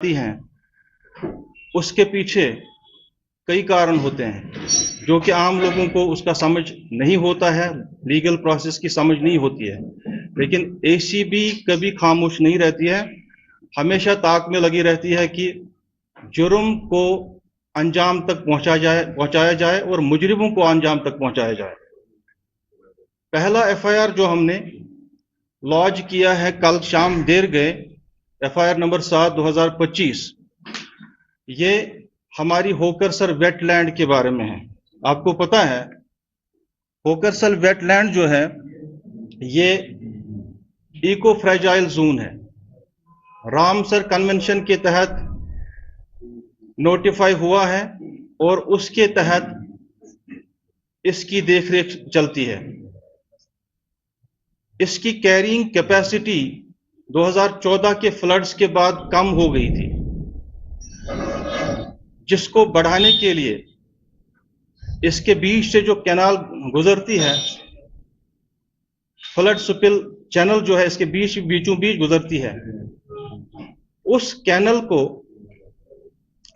हैं, उसके पीछे कई कारण होते हैं जो कि आम लोगों को उसका समझ नहीं होता है, लीगल प्रोसेस की समझ नहीं होती है। लेकिन एसीबी कभी खामोश नहीं रहती है, हमेशा ताक में लगी रहती है कि जुर्म को अंजाम तक पहुंचाया जाए और मुजरिमों को अंजाम तक पहुंचाया जाए। पहला एफआईआर जो हमने लॉन्च किया है कल शाम देर गए, एफआईआर नंबर 7/2025, ये हमारी होकरसर वेटलैंड के बारे में है। आपको पता है होकरसर वेटलैंड जो है ये इको फ्रेजाइल जोन है। रामसर कन्वेंशन के तहत नोटिफाई हुआ है और उसके तहत इसकी देखरेख चलती है। इसकी कैरिंग कैपेसिटी 2014 के फ्लड्स के बाद कम हो गई थी, जिसको बढ़ाने के लिए इसके बीच से जो कैनाल गुजरती है, फ्लड सुपिल चैनल जो है इसके बीचों बीच गुजरती है, उस कैनल को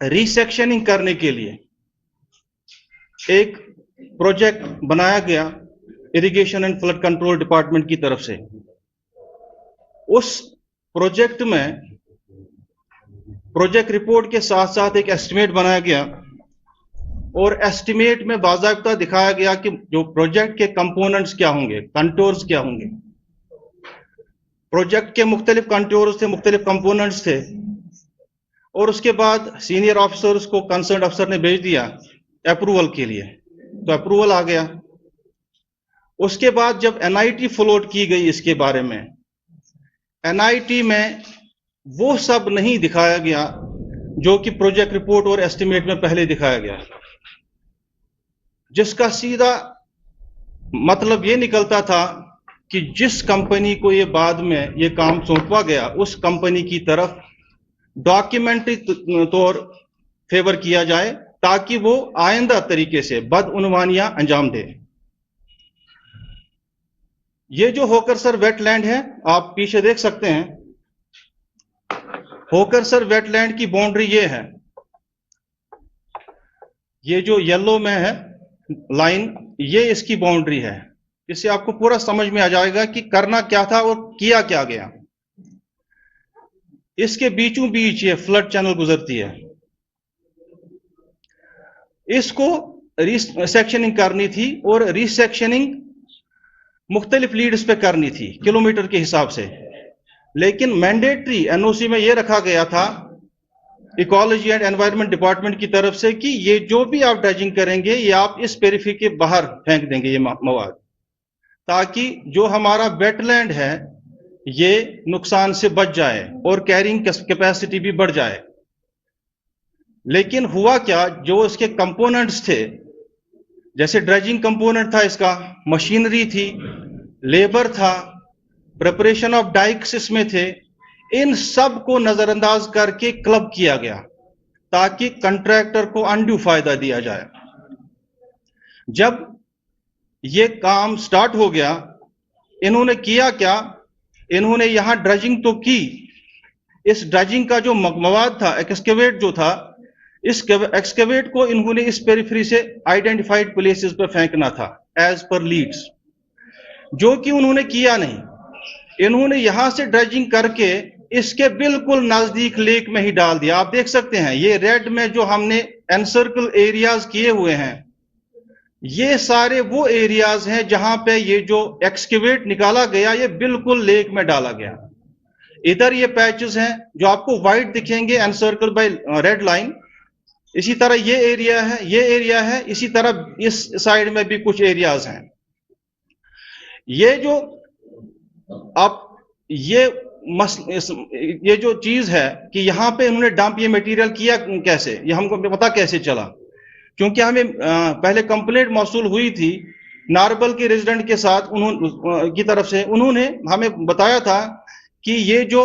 रीसेक्शनिंग करने के लिए एक प्रोजेक्ट बनाया गया irrigation and flood control department की तरफ से। उस प्रोजेक्ट में प्रोजेक्ट रिपोर्ट के साथ साथ एक एस्टिमेट बनाया गया और एस्टिमेट में बाकायदा दिखाया गया कि जो प्रोजेक्ट के कंपोनेंट्स क्या होंगे, कंटोर्स क्या होंगे। प्रोजेक्ट के मुख्तलिफ कंटोर्स थे, मुख्तलिफ कंपोनेंट्स थे, और उसके बाद सीनियर ऑफिसर्स को कंसर्न अफसर ने भेज दिया अप्रूवल के लिए, तो अप्रूवल आ गया। उसके बाद जब एनआईटी फ्लोट की गई इसके बारे में, एनआईटी में वो सब नहीं दिखाया गया जो कि प्रोजेक्ट रिपोर्ट और एस्टिमेट में पहले दिखाया गया, जिसका सीधा मतलब ये निकलता था कि जिस कंपनी को ये बाद में ये काम सौंपा गया उस कंपनी की तरफ डॉक्यूमेंट्री तौर फेवर किया जाए ताकि वो आइंदा तरीके से बदउनवानियां अंजाम दे। ये जो होकरसर वेटलैंड है, आप पीछे देख सकते हैं, होकरसर वेटलैंड की बाउंड्री ये है, ये जो येलो में है लाइन, ये इसकी बाउंड्री है। इससे आपको पूरा समझ में आ जाएगा कि करना क्या था और किया क्या गया। इसके बीचों बीच ये फ्लड चैनल गुजरती है, इसको रीसेक्शनिंग करनी थी और रीसेक्शनिंग मुख्तलिफ लीड्स पे करनी थी किलोमीटर के हिसाब से। लेकिन मैंडेटरी एनओसी में यह रखा गया था इकोलॉजी एंड एनवायरनमेंट डिपार्टमेंट की तरफ से कि ये जो भी आप ड्रेजिंग करेंगे ये आप इस पेरिफेरी के बाहर फेंक देंगे ये मवाद, ताकि जो हमारा वेटलैंड है ये नुकसान से बच जाए और कैरिंग कैपेसिटी भी बढ़ जाए। लेकिन हुआ क्या, जो इसके कंपोनेंट्स थे, जैसे ड्रेजिंग कंपोनेंट था, इसका मशीनरी थी, लेबर था, प्रिपरेशन ऑफ डाइक्स इसमें थे, इन सब को नजरअंदाज करके क्लब किया गया ताकि कंट्रैक्टर को अनड्यू फायदा दिया जाए। जब ये काम स्टार्ट हो गया, इन्होंने किया क्या, इन्होंने यहां ड्रेजिंग तो की, इस ड्रेजिंग का जो मवाद था, एक्सकेवेट जो था, इस एक्सकेवेट को इन्होंने इस पेरिफेरी से आइडेंटिफाइड प्लेसेस पर फेंकना था एज पर लीड्स, जो कि उन्होंने किया नहीं। इन्होंने यहां से ड्रेजिंग करके इसके बिल्कुल नजदीक लेक में ही डाल दिया। आप देख सकते हैं ये रेड में जो हमने एनसर्कल एरियाज किए हुए हैं, ये सारे वो एरियाज हैं जहां पे ये जो एक्सकेवेट निकाला गया ये बिल्कुल लेक में डाला गया। इधर ये पैचेस हैं जो आपको व्हाइट दिखेंगे एनसर्कल बाय रेड लाइन, इसी तरह ये एरिया है, ये एरिया है, इसी तरह इस साइड में भी कुछ एरियाज हैं। ये जो आप ये जो चीज है कि यहां पे इन्होंने डंप ये मटेरियल किया कैसे, ये हमको पता कैसे चला, क्योंकि हमें पहले कंप्लेंट मौसूल हुई थी नारबल के रेजिडेंट के साथ, की तरफ से उन्होंने हमें बताया था कि ये जो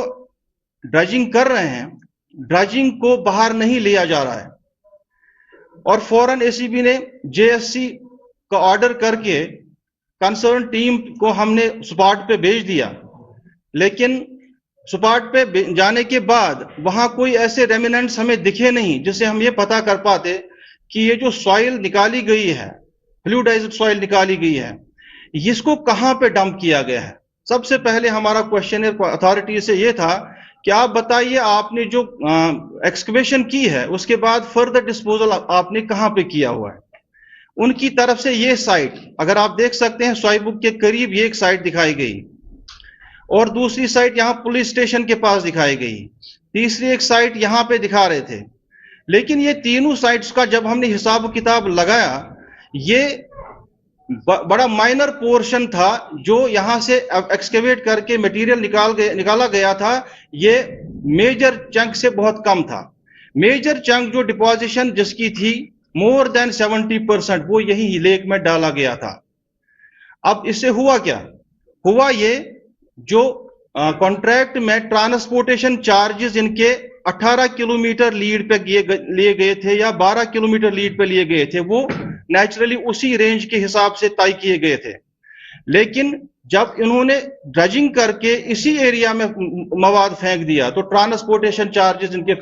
ड्रेजिंग कर रहे हैं, ड्रेजिंग को बाहर नहीं लिया जा रहा है, और फौरन एसीबी ने जेएससी का ऑर्डर करके कंसर्न टीम को हमने स्पॉट पे भेज दिया। लेकिन स्पॉट पे जाने के बाद वहां कोई ऐसे रेमिनेंट्स हमें दिखे नहीं जिससे हम ये पता कर पाते कि ये जो सॉइल निकाली गई है, फ्लूइडाइज्ड सॉइल निकाली गई है, इसको कहां पे डंप किया गया है। सबसे पहले हमारा क्वेश्चन अथॉरिटी से ये था कि आप बताइए आपने जो एक्सकवेशन की है उसके बाद फर्दर डिस्पोजल आपने कहां पे किया हुआ है। उनकी तरफ से ये साइट, अगर आप देख सकते हैं स्वाई बुक के करीब ये एक साइट दिखाई गई, और दूसरी साइट यहां पुलिस स्टेशन के पास दिखाई गई, तीसरी एक साइट यहां पे दिखा रहे थे। लेकिन ये तीनों साइट्स का जब हमने हिसाब किताब लगाया, ये बड़ा माइनर पोर्शन था जो यहां से एक्सकेवेट करके मटेरियल निकाला गया था। ये मेजर चंक से बहुत कम था। मेजर चंक जो डिपॉजिशन जिसकी थी मोर देन 70%, वो यही लेक में डाला गया था। अब इससे हुआ क्या? हुआ ये, जो कॉन्ट्रैक्ट में ट्रांसपोर्टेशन चार्जेस इनके 18 किलोमीटर लीड पे लिए गए थे या 12 किलोमीटर लीड पे लिए गए थे, वो नेचुरली उसी रेंज के हिसाब से तय किए गए थे। लेकिन जब इन्होंने ड्रजिंग करके इसी एरिया में मवाद फेंक दिया तो ट्रांसपोर्टेशन चार्जेस इनके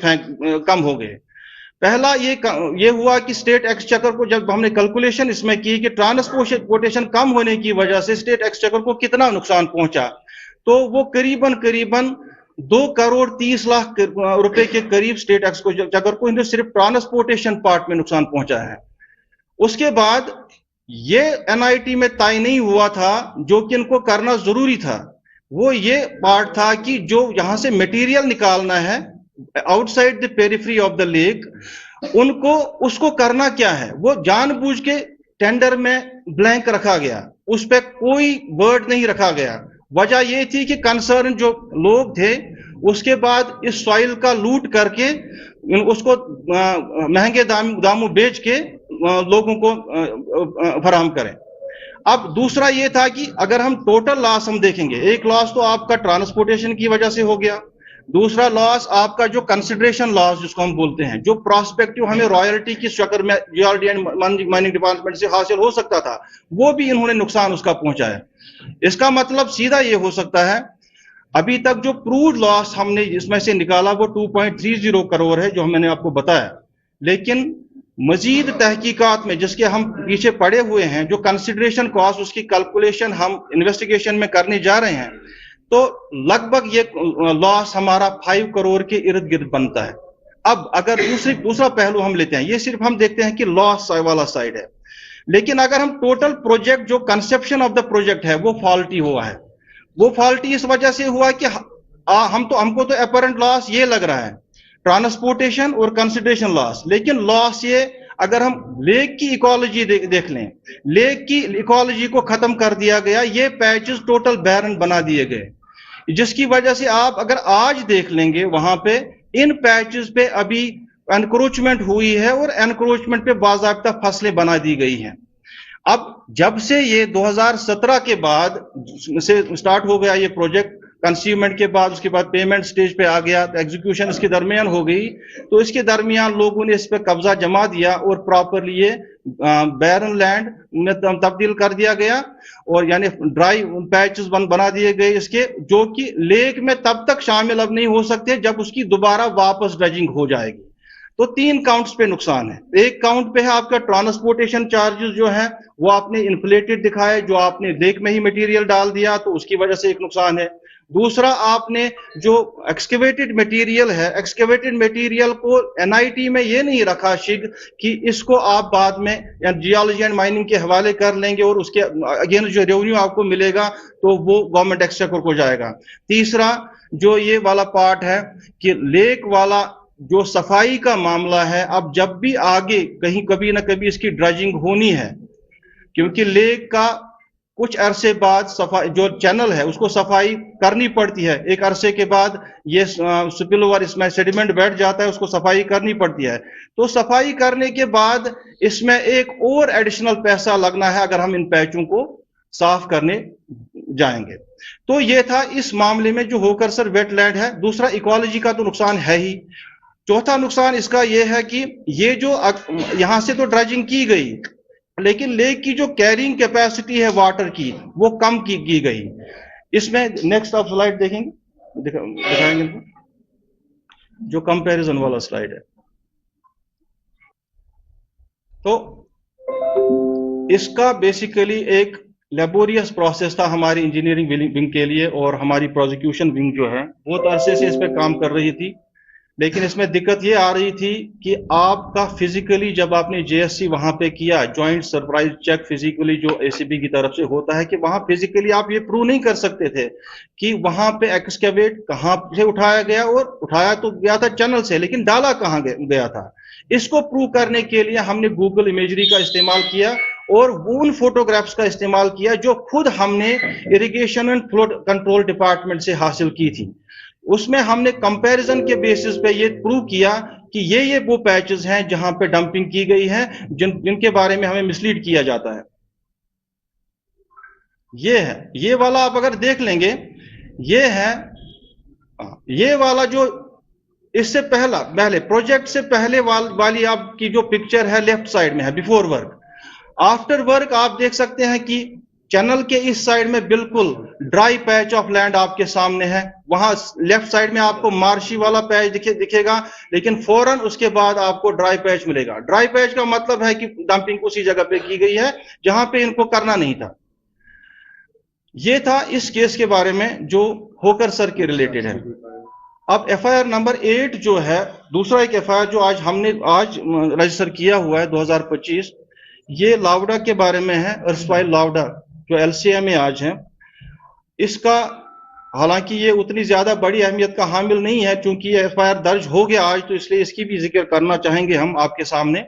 कम हो गए। पहला ये हुआ कि स्टेट एक्सचेकर को जब हमने कैलकुलेशन इसमें की कि ट्रांसपोर्टेशन कम होने की वजह से स्टेट एक्सचेकर को कितना नुकसान पहुंचा, तो वो करीबन 2,30,00,000 रुपए के करीब स्टेट एक्सचेकर को सिर्फ ट्रांसपोर्टेशन पार्ट में नुकसान पहुंचा है। उसके बाद ये एनआईटी में तय नहीं हुआ था, जो कि इनको करना जरूरी था, वो ये पार्ट था कि जो यहां से मटेरियल निकालना है outside the periphery of the lake, उनको उसको करना क्या है, वो जानबूझ के टेंडर में ब्लैंक रखा गया, उस पर कोई वर्ड नहीं रखा गया। वजह यह थी कि कंसर्न जो लोग थे उसके बाद इस सॉइल का लूट करके उसको महंगे दामों बेच के लोगों को फराहम करें। अब दूसरा ये था कि अगर हम टोटल लॉस हम देखेंगे, एक लॉस तो आपका ट्रांसपोर्टेशन की वजह से हो गया, दूसरा लॉस आपका जो कंसिडरेशन लॉस जिसको हम बोलते हैं, जो प्रोस्पेक्टिव हमें रॉयल्टी की शक्ल में जीआरडी एंड माइनिंग डिपार्टमेंट से हासिल हो सकता था, वो भी इन्होंने नुकसान उसका पहुंचाया। इसका मतलब सीधा ये हो सकता है, अभी तक जो प्रूव्ड लॉस हमने इसमें से निकाला वो 2.30 करोड़ है जो मैंने आपको बताया, लेकिन मजीद तहकीकात में जिसके हम पीछे पड़े हुए हैं, जो कंसिडरेशन कॉस्ट उसकी कैलकुलेशन हम इन्वेस्टिगेशन में करने जा रहे हैं, तो लगभग ये लॉस हमारा 5 करोड़ के इर्द गिर्द बनता है। अब अगर दूसरा पहलू हम लेते हैं, ये सिर्फ हम देखते हैं कि लॉस वाला साइड है, लेकिन अगर हम टोटल प्रोजेक्ट जो कंसेप्शन ऑफ द प्रोजेक्ट है वो फॉल्टी हुआ है। वो फॉल्टी इस वजह से हुआ कि हमको तो अपरेंट लॉस ये लग रहा है ट्रांसपोर्टेशन और कंसिडरेशन लॉस, लेकिन लॉस ये अगर हम लेक की इकोलॉजी देख लें, लेक की इकोलॉजी को खत्म कर दिया गया, ये पैचेस टोटल बैरन बना दिए गए, जिसकी वजह से आप अगर आज देख लेंगे वहां पे इन पैचेस पे अभी एनक्रोचमेंट हुई है और एनक्रोचमेंट पे बाकायदा फसलें बना दी गई हैं। अब जब से ये 2017 के बाद से स्टार्ट हो गया ये प्रोजेक्ट, कंसीवमेंट के बाद उसके बाद पेमेंट स्टेज पे आ गया, तो एग्जीक्यूशन इसके दरमियान हो गई, तो इसके दरमियान लोगों ने इस पे कब्जा जमा दिया और प्रॉपरली ये बैरन लैंड में तब्दील कर दिया गया, और यानी ड्राई पैचेस बना दिए गए इसके, जो कि लेक में तब तक शामिल अब नहीं हो सकते जब उसकी दोबारा वापस ड्रेजिंग हो जाएगी। तो 3 काउंट्स पे नुकसान है। एक काउंट पे है आपका ट्रांसपोर्टेशन चार्जेस जो है वो आपने इन्फ्लेटेड दिखाए, जो आपने लेक में ही मटेरियल डाल दिया तो उसकी वजह से एक नुकसान है। दूसरा, आपने जो एक्सकेवेटेड मटेरियल है, एक्सकेवेटेड मटेरियल को एनआईटी में ये नहीं रखा शिग कि इसको आप बाद में या जियोलॉजी एंड माइनिंग के हवाले कर लेंगे और उसके अगेन जो रेवेन्यू आपको मिलेगा तो वो गवर्नमेंट एक्सचेकर को जाएगा। तीसरा जो ये वाला पार्ट है कि लेक वाला जो सफाई का मामला है, अब जब भी आगे कहीं कभी ना कभी इसकी ड्रेजिंग होनी है, क्योंकि लेक का कुछ अरसे बाद सफाई जो चैनल है उसको सफाई करनी पड़ती है, एक अरसे के बाद ये स्पिल ओवर इसमें सेडिमेंट बैठ जाता है, उसको सफाई करनी पड़ती है। तो सफाई करने के बाद इसमें एक और एडिशनल पैसा लगना है अगर हम इन पैचों को साफ करने जाएंगे। तो ये था इस मामले में जो होकर सर वेटलैंड है। दूसरा, इकोलॉजी का तो नुकसान है ही। चौथा नुकसान इसका यह है कि ये जो यहां से तो ड्रेजिंग की गई, लेकिन लेक की जो कैरिंग कैपेसिटी है वाटर की वो कम की गई। इसमें नेक्स्ट आप स्लाइड देखेंगे, दिखाएंगे इनको, जो कंपैरिजन वाला स्लाइड है। तो इसका बेसिकली एक लेबोरियस प्रोसेस था हमारी इंजीनियरिंग विंग के लिए, और हमारी प्रोसिक्यूशन विंग जो है बहुत अरसे से इस पर काम कर रही थी। लेकिन इसमें दिक्कत ये आ रही थी कि आपका फिजिकली जब आपने जेएससी वहां पे किया, जॉइंट सरप्राइज चेक फिजिकली जो एसीबी की तरफ से होता है, कि वहां फिजिकली आप ये प्रूव नहीं कर सकते थे कि वहां पे एक्सकेवेट कहां से उठाया गया, और उठाया तो गया था चैनल से, लेकिन डाला कहां गया था। इसको प्रूव करने के लिए हमने गूगल इमेजरी का इस्तेमाल किया और उन फोटोग्राफ्स का इस्तेमाल किया जो खुद हमने irrigation and flood control department से हासिल की थी। उसमें हमने कंपैरिजन के बेसिस पे ये प्रूव किया कि ये वो पैचेस हैं जहां पे डंपिंग की गई है, जिनके बारे में हमें मिसलीड किया जाता है। ये है, ये वाला आप अगर देख लेंगे, ये है, ये वाला जो इससे पहले प्रोजेक्ट से पहले वाली आपकी जो पिक्चर है लेफ्ट साइड में है, बिफोर वर्क। आफ्टर वर्क आप देख सकते हैं कि चैनल के इस साइड में बिल्कुल ड्राई पैच ऑफ लैंड आपके सामने है। वहां लेफ्ट साइड में आपको मार्शी वाला पैच दिखेगा, लेकिन फौरन उसके बाद आपको ड्राई पैच मिलेगा। ड्राई पैच का मतलब है कि डंपिंग उसी जगह पे की गई है जहां पे इनको करना नहीं था। ये था इस केस के बारे में जो होकर सर के रिलेटेड है। अब एफआईआर नंबर 8 जो है, दूसरा एक एफआईआर जो हमने आज रजिस्टर किया हुआ है 2025, ये लावडा के बारे में है, अर्सवाइल लावडा जो एलसीए में आज है। इसका हालांकि ये उतनी ज्यादा बड़ी अहमियत का हामिल नहीं है, क्योंकि ये एफआईआर दर्ज हो गया आज, तो इसलिए इसकी भी जिक्र करना चाहेंगे हम आपके सामने।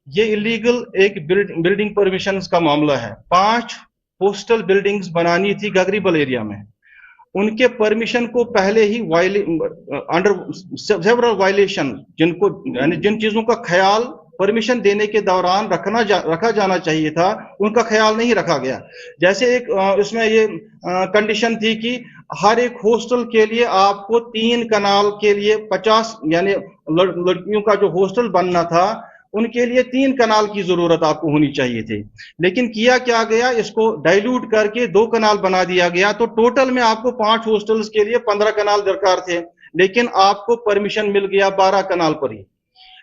ये इलीगल एक बिल्डिंग परमिशन का मामला है। 5 पोस्टल बिल्डिंग्स बनानी थी गगरीबल एरिया में। उनके परमिशन को पहले ही अंडर सेवरल वायलेशन, जिनको यानी जिन चीजों का ख्याल परमिशन देने के दौरान रखा जाना चाहिए था, उनका ख्याल नहीं रखा गया। जैसे एक इसमें ये कंडीशन थी कि हर एक हॉस्टल के लिए आपको 3 कनाल के लिए 50, यानी लड़कियों का जो हॉस्टल बनना था उनके लिए 3 कनाल की जरूरत आपको होनी चाहिए थी। लेकिन किया क्या गया, इसको डाइल्यूट करके 2 कनाल बना दिया गया। तो टोटल में आपको 5 हॉस्टल्स के लिए 15 कनाल दरकार थे, लेकिन आपको परमिशन मिल गया 12 कनाल पर ही।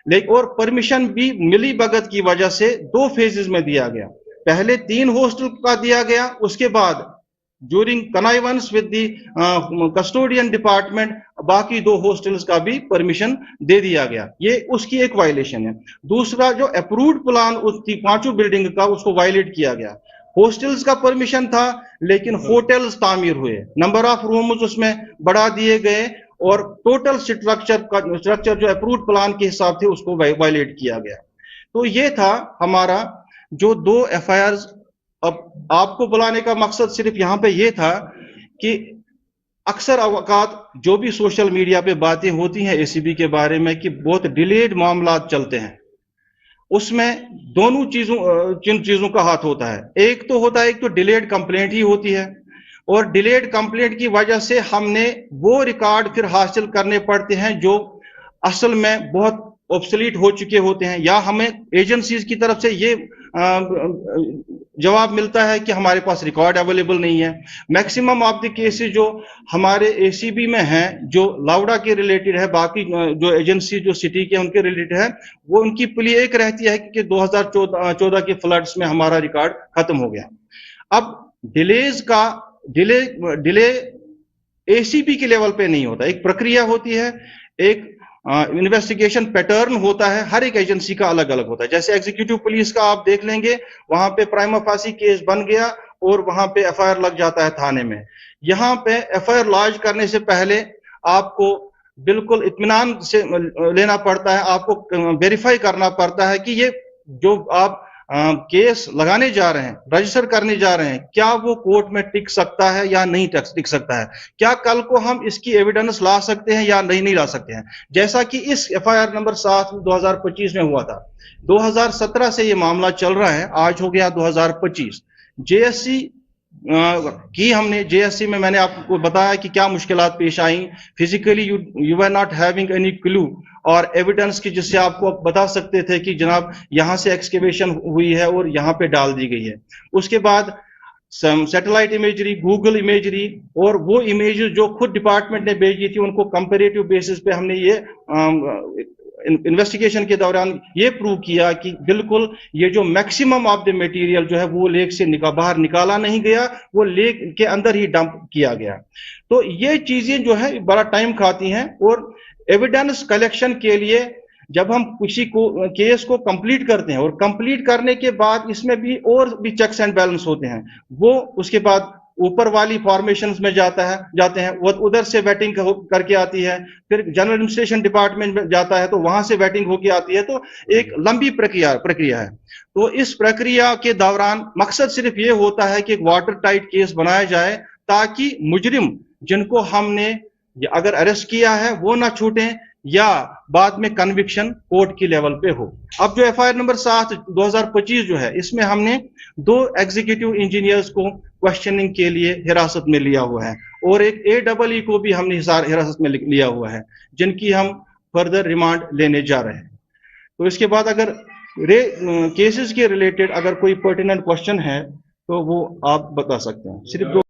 लेकिन और परमिशन भी मिली भगत की वजह से 2 फेजेस में दिया गया। पहले 3 हॉस्टल का दिया गया, उसके बाद during connivance with the custodian department बाकी 2 हॉस्टल्स का भी परमिशन दे दिया गया। ये उसकी एक वायलेशन है। दूसरा जो अप्रूव्ड प्लान उसकी 5 बिल्डिंग का, उसको वायलेट किया गया। हॉस्टल्स का परमिशन था, लेकिन होटल्स तामीर हुए, नंबर ऑफ रूम्स उसमें बढ़ा दिए गए, और टोटल स्ट्रक्चर जो अप्रूव्ड प्लान के हिसाब से उसको वायलेट किया गया। तो ये था हमारा जो 2 एफआईआर। अब आपको बुलाने का मकसद सिर्फ यहां पे ये था कि अक्सर अवकात जो भी सोशल मीडिया पे बातें होती हैं एसीबी के बारे में कि बहुत डिलेड मामला चलते हैं, उसमें दोनों जिन चीजों का हाथ होता है। एक तो होता है, एक तो डिलेड कंप्लेंट ही होती है, और डिलेड कंप्लेंट की वजह से हमने वो रिकॉर्ड फिर हासिल करने पड़ते हैं जो असल में बहुत ऑब्सोलीट हो चुके होते हैं, या हमें एजेंसीज की तरफ से ये जवाब मिलता है कि हमारे पास रिकॉर्ड अवेलेबल नहीं है। मैक्सिमम ऑफ द केसेस जो हमारे एसीबी में हैं, जो लावडा के रिलेटेड है, बाकी जो एजेंसी जो सिटी के उनके रिलेटेड है, वो उनकी प्ली एक रहती है कि 2014 के फ्लड्स में हमारा रिकॉर्ड खत्म हो गया। अब डिले एसीबी के लेवल पे नहीं होता, एक प्रक्रिया होती है, एक इन्वेस्टिगेशन पैटर्न होता है, हर एक एजेंसी का अलग अलग होता है। जैसे एग्जीक्यूटिव पुलिस का आप देख लेंगे, वहां पे प्राइमा फासी केस बन गया और वहां पे एफआईआर लग जाता है थाने में। यहां पे एफआईआर लॉन्च करने से पहले आपको बिल्कुल इत्मीनान से लेना पड़ता है, आपको वेरीफाई करना पड़ता है कि ये जो आप केस लगाने जा रहे हैं, रजिस्टर करने जा रहे हैं, क्या वो कोर्ट में टिक सकता है या नहीं टिक सकता है, क्या कल को हम इसकी एविडेंस ला सकते हैं या नहीं ला सकते हैं। जैसा कि इस एफआईआर नंबर 7 2025 में हुआ था। 2017 से ये मामला चल रहा है, आज हो गया 2025। जेएससी की हमने जेएससी में मैंने आपको बताया कि क्या मुश्किलात पेश आई। Physically you are not having any clue और एविडेंस की, जिससे आपको बता सकते थे कि जनाब यहां से एक्सकेवेशन हुई है और यहां पे डाल दी गई है। उसके बाद सैटेलाइट इमेजरी, गूगल इमेजरी, और वो इमेज जो खुद डिपार्टमेंट ने भेजी थी उनको कंपेरेटिव बेसिस पे हमने ये इन्वेस्टिगेशन के दौरान ये प्रूव किया कि बिल्कुल ये जो मैक्सिमम ऑफ द मटेरियल जो है वो लेक से बाहर निकाला नहीं गया, वो लेक के अंदर ही डंप किया गया। तो ये चीजें जो है बड़ा टाइम खाती हैं, और एविडेंस कलेक्शन के लिए जब हम किसी को केस को कंप्लीट करते हैं, और कंप्लीट करने के बाद इसमें भी और भी चेक्स एंड बैलेंस होते हैं, वो उसके बाद ऊपर वाली फॉर्मेशंस में जाते हैं, वो उधर से वेटिंग करके आती है, फिर जनरल एडमिनिस्ट्रेशन डिपार्टमेंट में जाता है तो वहां से वेटिंग होके आती है। तो एक लंबी प्रक्रिया है। तो इस प्रक्रिया के दौरान मकसद सिर्फ ये होता है कि एक वाटर टाइट केस बनाया जाए, ताकि मुजरिम जिनको हमने अगर अरेस्ट किया है वो ना छूटे, या बाद में कन्विक्शन कोर्ट की लेवल पे हो। अब जो एफआईआर नंबर 7 2025 जो है, इसमें हमने 2 एग्जीक्यूटिव इंजीनियर्स को क्वेश्चनिंग के लिए हिरासत में लिया हुआ है, और एक AEE को भी हमने हिरासत में लिया हुआ है, जिनकी हम फर्दर रिमांड लेने जा रहे हैं। तो इसके बाद अगर केसेस के रिलेटेड अगर कोई पर्टिनेंट क्वेश्चन है तो वो आप बता सकते हैं। सिर्फ 2